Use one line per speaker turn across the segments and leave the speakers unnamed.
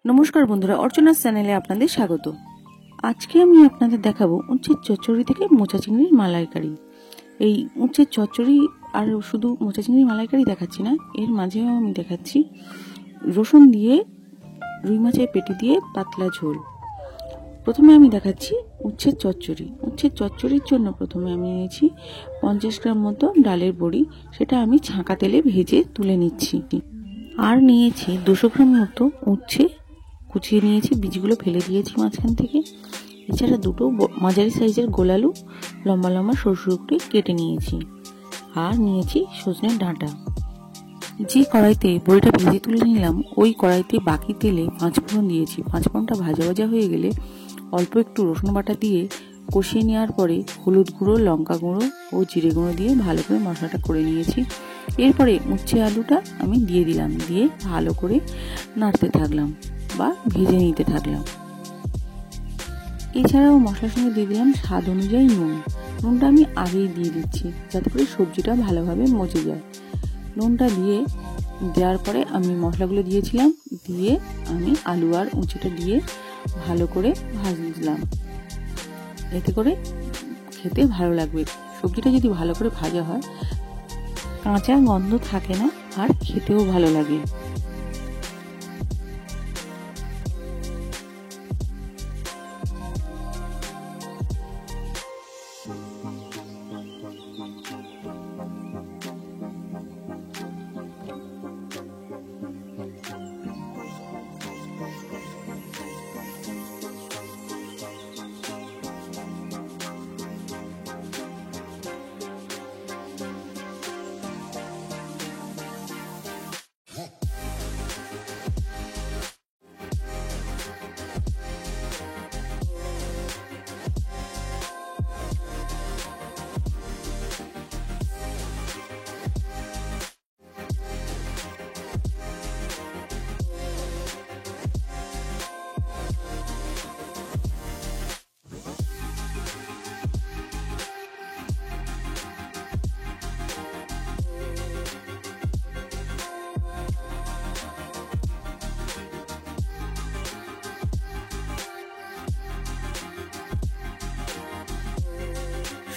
নমস্কার বন্ধুরা, অর্চনার চ্যানেলে আপনাদের স্বাগত। আজকে আমি আপনাদের দেখাবো উচ্ছের চচ্চড়ি থেকে মোচা চিংড়ির মালাইকারি। এই উচ্ছের চচ্চড়ি আর শুধু মোচা চিংড়ির মালাইকারি দেখাচ্ছি না, এর মাঝেও আমি দেখাচ্ছি রসুন দিয়ে রুই মাছের পেটি দিয়ে পাতলা ঝোল। প্রথমে আমি দেখাচ্ছি উচ্ছের চচ্চড়ি। উচ্ছের চচ্চড়ির জন্য প্রথমে আমি নিয়েছি 50 গ্রাম মতো ডালের বড়ি, সেটা আমি ছাঁকা তেলে ভেজে তুলে নিচ্ছি। আর নিয়েছি 200 গ্রাম মতো উচ্ছে কুচিয়ে নিয়েছি, বীজগুলো ফেলে দিয়েছি মাঝখান থেকে। এছাড়া দুটো মাঝারি সাইজের গোল আলু লম্বা লম্বা সরু সরু করে কেটে নিয়েছি। আর নিয়েছি সজনের ডাঁটা। যে কড়াইতে বড়িটা ভেজে তুলে নিলাম, ওই কড়াইতে বাকি তেলে 5 ফোড়ন দিয়েছি। 5 ফোড়নটা ভাজা ভাজা হয়ে গেলে অল্প একটু রসুন বাটা দিয়ে কষিয়ে নেওয়ার পরে হলুদ গুঁড়ো, লঙ্কা গুঁড়ো ও জিরে গুঁড়ো দিয়ে ভালো করে মশলাটা করে নিয়েছি। এরপরে উচ্ছে আলুটা আমি দিয়ে দিলাম, দিয়ে ভালো করে নাড়তে থাকলাম বা ভেজে নিতে থাকলাম। এছাড়াও মশলার সঙ্গে দিয়ে দিলাম স্বাদ অনুযায়ী নুন। নুনটা আমি আগেই দিয়ে দিচ্ছি যাতে করে সবজিটা ভালোভাবে মজে যায়। নুনটা দিয়ে দেওয়ার পরে আমি মশলাগুলো দিয়েছিলাম, দিয়ে আমি আলু আর উঁচেটা দিয়ে ভালো করে ভাজলাম। এতে করে খেতে ভালো লাগবে। সবজিটা যদি ভালো করে ভাজা হয়, কাঁচা গন্ধ থাকে না আর খেতেও ভালো লাগে।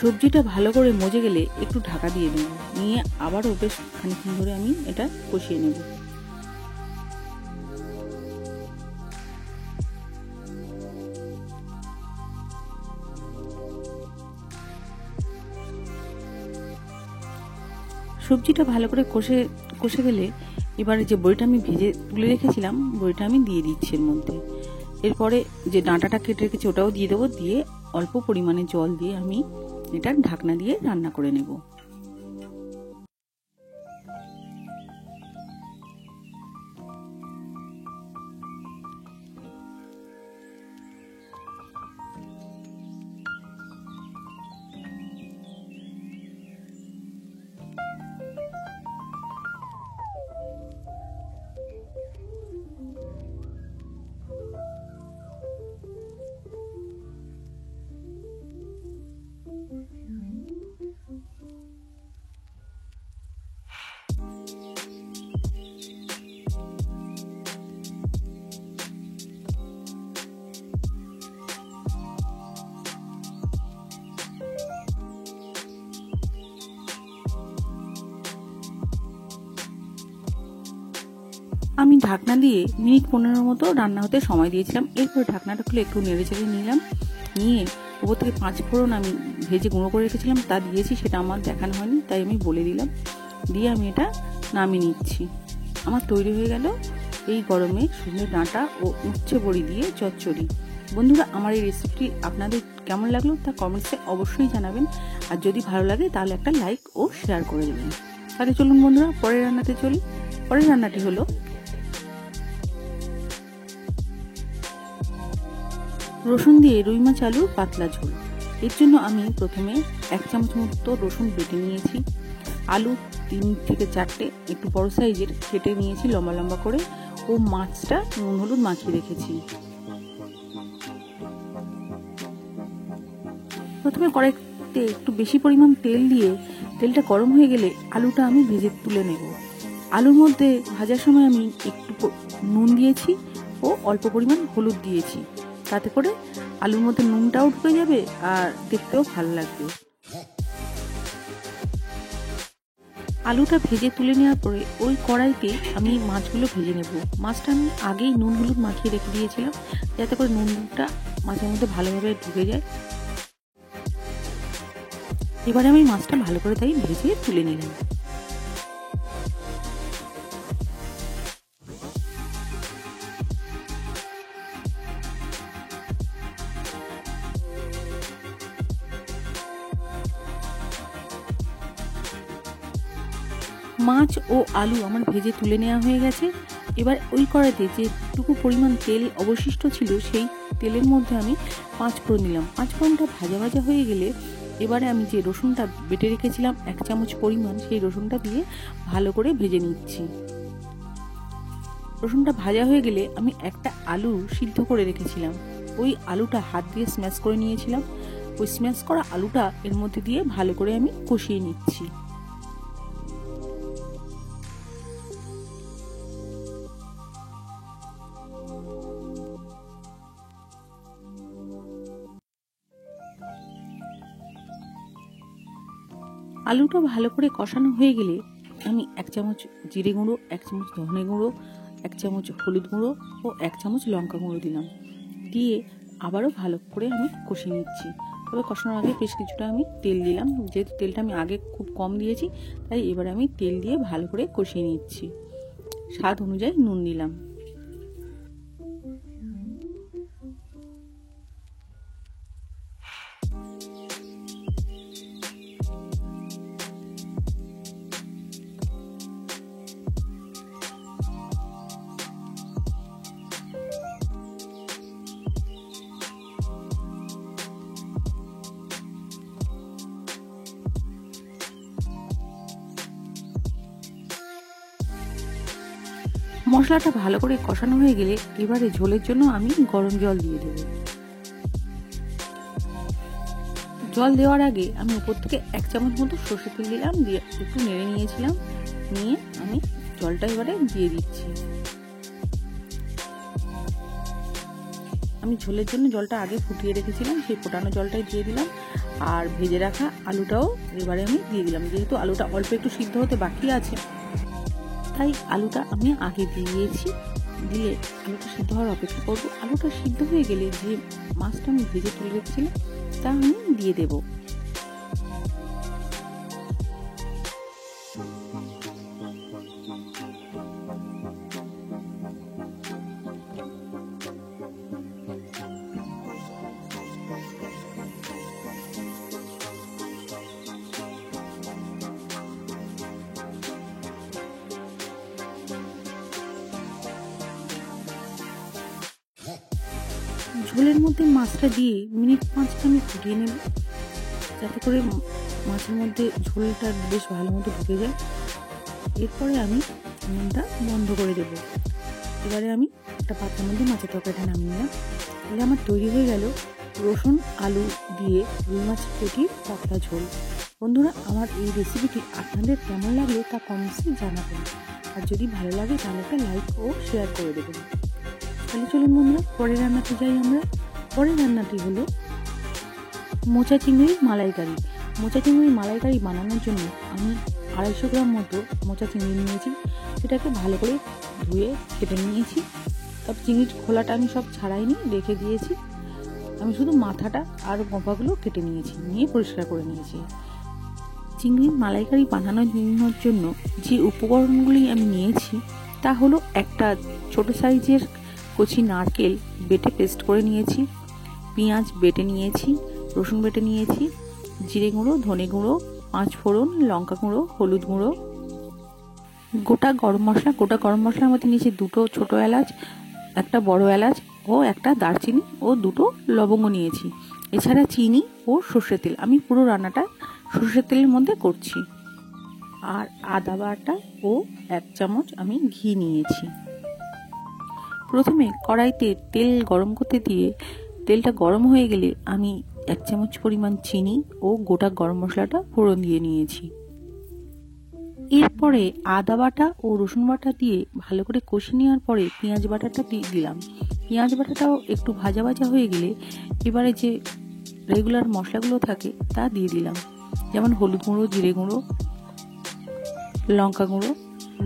সবজিটা ভালো করে মজে গেলে একটু ঢাকা দিয়ে দেব, নিয়ে আবারও বেশ খানিকক্ষণ ধরে আমি এটা কষিয়ে নেব। সবজিটা ভালো করে কষে গেলে এবারে যে বড়িটা আমি ভেজে তুলে রেখেছিলাম, বড়িটা আমি দিয়ে দিচ্ছি এর মধ্যে। এরপরে যে ডাঁটাটা কেটে রেখেছি ওটাও দিয়ে দেবো, দিয়ে অল্প পরিমাণে জল দিয়ে আমি এটা ঢাকনা দিয়ে রান্না করে নেব। আমি ঢাকনা দিয়ে মিনিট 15 মতো রান্না হতে সময় দিয়েছিলাম। এরপর ঢাকনাটা খুলে একটু নেড়ে চেড়ে নিলাম, নিয়ে ওপর থেকে 5 ফোড়ন আমি ভেজে গুঁড়ো করে রেখেছিলাম তা দিয়েছি, সেটা আমার দেখানো হয়নি তাই আমি বলে দিলাম। দিয়ে আমি এটা নামিয়ে নিচ্ছি। আমার তৈরি হয়ে গেল এই গরমে সজনে ডাঁটা ও উচ্ছে বড়ি দিয়ে চচ্চড়ি। বন্ধুরা, আমার এই রেসিপিটি আপনাদের কেমন লাগলো তা কমেন্টসে অবশ্যই জানাবেন, আর যদি ভালো লাগে তাহলে একটা লাইক ও শেয়ার করে দেবেন। তাহলে চলুন বন্ধুরা, পরের রান্নাতে চলি। পরের রান্নাটি হলো রসুন দিয়ে রুই মাছ আলুর পাতলা ঝোল। এর জন্য আমি প্রথমে 1 চামচ মতো রসুন বেটে নিয়েছি, আলু 3 থেকে 4টে একটু বড় সাইজের কেটে নিয়েছি লম্বা লম্বা করে, ও মাছটা নুন হলুদ মাখিয়ে রেখেছি। প্রথমে কড়াইতে একটু বেশি পরিমাণ তেল দিয়ে তেলটা গরম হয়ে গেলে আলুটা আমি ভেজে তুলে নেব। আলুর মধ্যে ভাজার সময় আমি একটু নুন দিয়েছি ও ও অল্প পরিমাণ হলুদ দিয়েছি, তাতে করে আলুর মধ্যে নুনটাও ঢুকে যাবে আর দেখতেও ভালো লাগবে। আলুটা ভেজে তুলে নেওয়ার পরে ওই কড়াইতে আমি মাছগুলো ভেজে নেব। মাছটা আমি আগেই নুন হলুদ মাখিয়ে রেখে দিয়েছিলাম, যাতে করে নুনটা মাছের মধ্যে ভালোভাবে ঢুকে যায়। এবারে আমি মাছটা ভালো করে তাই ভেজে তুলে নিলাম। মাছ ও আলু আমার ভেজে তুলে নেওয়া হয়ে গেছে। এবার ওই কড়াইতে যেটুকু পরিমাণ তেল অবশিষ্ট ছিল সেই তেলের মধ্যে আমি 5 ফোড়ন দিলাম। 5 ফোড়নটা ভাজা ভাজা হয়ে গেলে এবারে আমি যে রসুনটা বেটে রেখেছিলাম 1 চামচ পরিমাণ, সেই রসুনটা দিয়ে ভালো করে ভেজে নিচ্ছি। রসুনটা ভাজা হয়ে গেলে আমি একটা আলু সিদ্ধ করে রেখেছিলাম, ওই আলুটা হাত দিয়ে স্ম্যাশ করে নিয়েছিলাম। ওই স্ম্যাশ করা আলুটা এর মধ্যে দিয়ে ভালো করে আমি কষিয়ে নিচ্ছি। আলুটা ভালো করে কষানো হয়ে গেলে আমি 1 চামচ জিরে গুঁড়ো, 1 চামচ ধনে গুঁড়ো, 1 চামচ হলুদ গুঁড়ো ও 1 চামচ লঙ্কা গুঁড়ো দিলাম। দিয়ে আবারও ভালো করে আমি কষিয়ে নিচ্ছি। তবে কষানোর আগে বেশ কিছুটা আমি তেল দিলাম, যেহেতু তেলটা আমি আগে খুব কম দিয়েছি তাই এবারে আমি তেল দিয়ে ভালো করে কষিয়ে নিচ্ছি। স্বাদ অনুযায়ী নুন দিলাম। মশলাটা ভালো করে কষানো হয়ে গেলে এবারে ঝোলের জন্য আমি গরম জল দিয়ে দেব। জল দেওয়ার আগে আমি উপর থেকে 1 চামচ মতো সরষের তেল দিলাম, দিয়ে একটু নেড়ে নিয়েছিলাম। নিয়ে আমি জলটা এবারে দিয়ে দিচ্ছি। আমি ঝোলের জন্য জলটা আগে ফুটিয়ে রেখেছিলাম, সেই ফোটানো জলটাই দিয়ে দিলাম। আর ভেজে রাখা আলুটাও এবারে আমি দিয়ে দিলাম। যেহেতু আলুটা অল্প একটু সিদ্ধ হতে বাকি আছে তাই আলুটা আমি আগে দিয়ে দিয়েছি। দিয়ে আলুটা সিদ্ধ হওয়ার অপেক্ষা করবো। আলুটা সিদ্ধ হয়ে গেলে যে মাছটা আমি ভেজে তুলে রেখেছিলাম তা আমি দিয়ে দেবো। ঝোলের মধ্যে মাছটা দিয়ে মিনিট 5 আমি ফুটিয়ে নেব, যাতে করে মাছের মধ্যে ঝোলটা বেশ ভালো মতো ঢুকে যায়। এরপরে আমি নুনটা বন্ধ করে দেব। এবারে আমি একটা পাত্রের মধ্যে মাছের তরকারিটা নামিয়ে নিলাম। তাহলে আমার তৈরি হয়ে গেল রসুন আলু দিয়ে রুই মাছ পেটির পাতলা ঝোল। বন্ধুরা, আমার এই রেসিপিটি আপনাদের কেমন লাগলো তা কমেন্টসে জানাবেন। আর যদি ভালো লাগে তাহলে একটা লাইক ও শেয়ার করে দেবেন। তাহলে চলুন বন্ধুরা, পরের রান্নাতে যাই আমরা। পরের রান্নাটি হলো মোচা চিংড়ির মালাইকারি। মোচা চিংড়ির মালাইকারি বানানোর জন্য আমি 250 গ্রাম মতো মোচা চিংড়ি নিয়েছি। সেটাকে ভালো করে ধুয়ে কেটে নিয়েছি। তবে চিংড়ির খোলাটা আমি সব ছাড়াইনি, রেখে দিয়েছি। আমি শুধু মাথাটা আর গোঁপাগুলো কেটে নিয়েছি, নিয়ে পরিষ্কার করে নিয়েছি। চিংড়ির মালাইকারি বানানোর জন্য যে উপকরণগুলি আমি নিয়েছি তা হলো একটা ছোট সাইজের কচি নারকেল বেটে পেস্ট করে নিয়েছি, পেঁয়াজ বেটে নিয়েছি, রসুন বেটে নিয়েছি, জিরে গুঁড়ো, ধনে গুঁড়ো, 5 ফোড়ন, লঙ্কা গুঁড়ো, হলুদ গুঁড়ো, গোটা গরম মশলা। গোটা গরম মশলার মধ্যে নিয়েছি 2টো ছোট এলাচ, একটা বড় এলাচ ও একটা দারচিনি ও 2টো লবঙ্গ নিয়েছি। এছাড়া চিনি ও সর্ষের তেল। আমি পুরো রান্নাটা সর্ষের তেলের মধ্যে করছি। আর আদা বাটা ও 1 চামচ আমি ঘি নিয়েছি। প্রথমে কড়াইতে তেল গরম করতে দিয়ে তেলটা গরম হয়ে গেলে আমি 1 চামচ পরিমাণ চিনি ও গোটা গরম মশলাটা ফোড়ন দিয়ে নিয়েছি। এরপরে আদা বাটা ও রসুন বাটা দিয়ে ভালো করে কষে নেওয়ার পরে পেঁয়াজ বাটাটা দিয়ে দিলাম। পেঁয়াজ বাটাটাও একটু ভাজা ভাজা হয়ে গেলে এবারে যে রেগুলার মশলাগুলো থাকে তা দিয়ে দিলাম, যেমন হলুদ গুঁড়ো, জিরে গুঁড়ো, লঙ্কা গুঁড়ো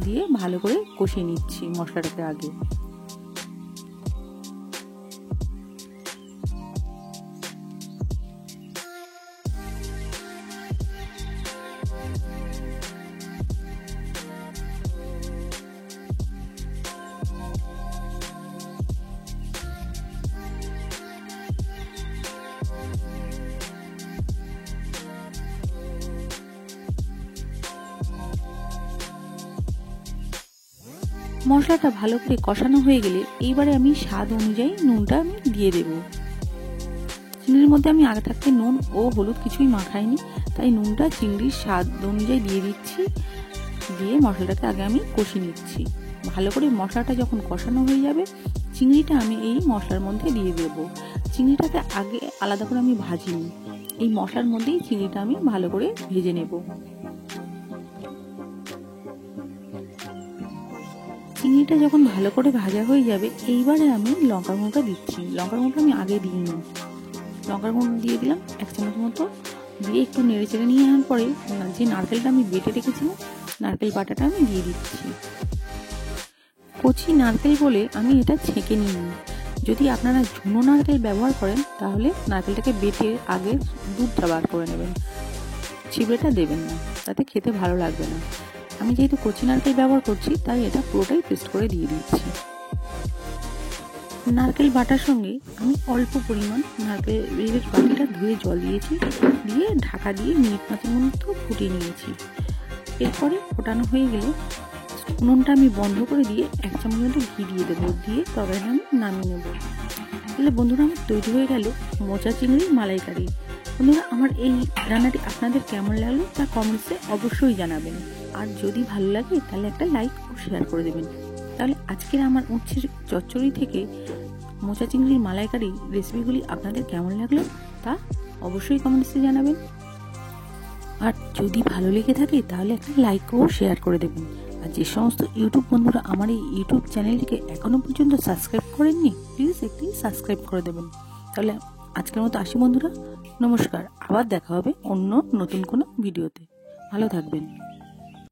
দিয়ে ভালো করে কষিয়ে নিচ্ছি মশলাটাকে আগে। মশলাটা ভালো করে কষানো হয়ে গেলে এইবারে আমি স্বাদ অনুযায়ী নুনটা আমি দিয়ে দেব। চিংড়ির মধ্যে আমি আগে থাকতে নুন ও হলুদ কিছুই মাখাইনি, তাই নুনটা চিংড়ির স্বাদ অনুযায়ী দিয়ে দিচ্ছি। দিয়ে মশলাটাকে আগে আমি কষিয়ে নিচ্ছি। ভালো করে মশলাটা যখন কষানো হয়ে যাবে, চিংড়িটা আমি এই মশলার মধ্যে দিয়ে দেব। চিংড়িটাকে আগে আলাদা করে আমি ভাজিনি, এই মশলার মধ্যেই চিংড়িটা আমি ভালো করে ভেজে নেব। চিংড়িটা যখন ভালো করে ভাজা হয়ে যাবে, এইবারে আমি লঙ্কার গুঁড়োটা দিচ্ছি। লঙ্কার গুঁড়োটা আমি আগে দিইনি, লঙ্কার গুঁড়ো দিয়ে দিলাম 1 চামচ মতো। দিয়ে একটু নেড়ে চেড়ে নিয়ে আনার পরে যে নারকেলটা আমি বেটে রেখেছিলাম, নারকেল বাটাটা আমি দিয়ে দিচ্ছি। কচি নারকেল বলে আমি এটা ছেঁকে নিইনি। যদি আপনারা ঝুনো নারকেল ব্যবহার করেন তাহলে নারকেলটাকে বেটে আগে দুধটা বার করে নেবেন, চিবড়েটা দেবেন না, তাতে খেতে ভালো লাগবে না। আমি যেহেতু কচি নারকেল ব্যবহার করছি তাই এটা পুরোটাই পেস্ট করে দিয়ে দিচ্ছি। নারকেল বাটার সঙ্গে আমি অল্প পরিমাণ নারকেলের বাটিটা ধুয়ে জল দিয়েছি, দিয়ে ঢাকা দিয়ে মিনিট 5 মতো ফুটিয়ে নিয়েছি। এরপরে ফোটানো হয়ে গেলে উনুনটা আমি বন্ধ করে দিয়ে 1 চামচ মতো ঘি দিয়ে দেবো, দিয়ে তরকারিটা আমি নামিয়ে নেবো। তাহলে বন্ধুরা আমার তৈরি হয়ে গেল মোচা চিংড়ি মালাইকারি। বন্ধুরা, আমার এই রান্নাটি আপনাদের কেমন লাগলো তা কমেন্টসে অবশ্যই জানাবেন। আর যদি ভালো লাগে তাহলে একটা লাইক ও শেয়ার করে দেবেন। তাহলে আজকের আমার উচ্ছের চচ্চড়ি থেকে মোচা চিংড়ির মালাইকারি রেসিপিগুলি আপনাদের কেমন লাগলো তা অবশ্যই কমেন্টসে জানাবেন। আর যদি ভালো লেগে থাকে তাহলে একটা লাইক ও শেয়ার করে দেবেন। আর যে সমস্ত ইউটিউব বন্ধুরা আমার এই ইউটিউব চ্যানেলটিকে এখনো পর্যন্ত সাবস্ক্রাইব করেননি, প্লিজ একটি সাবস্ক্রাইব করে দেবেন। তাহলে আজকের মতো আসি বন্ধুরা, নমস্কার। আবার দেখা হবে অন্য নতুন কোনো ভিডিওতে। ভালো থাকবেন।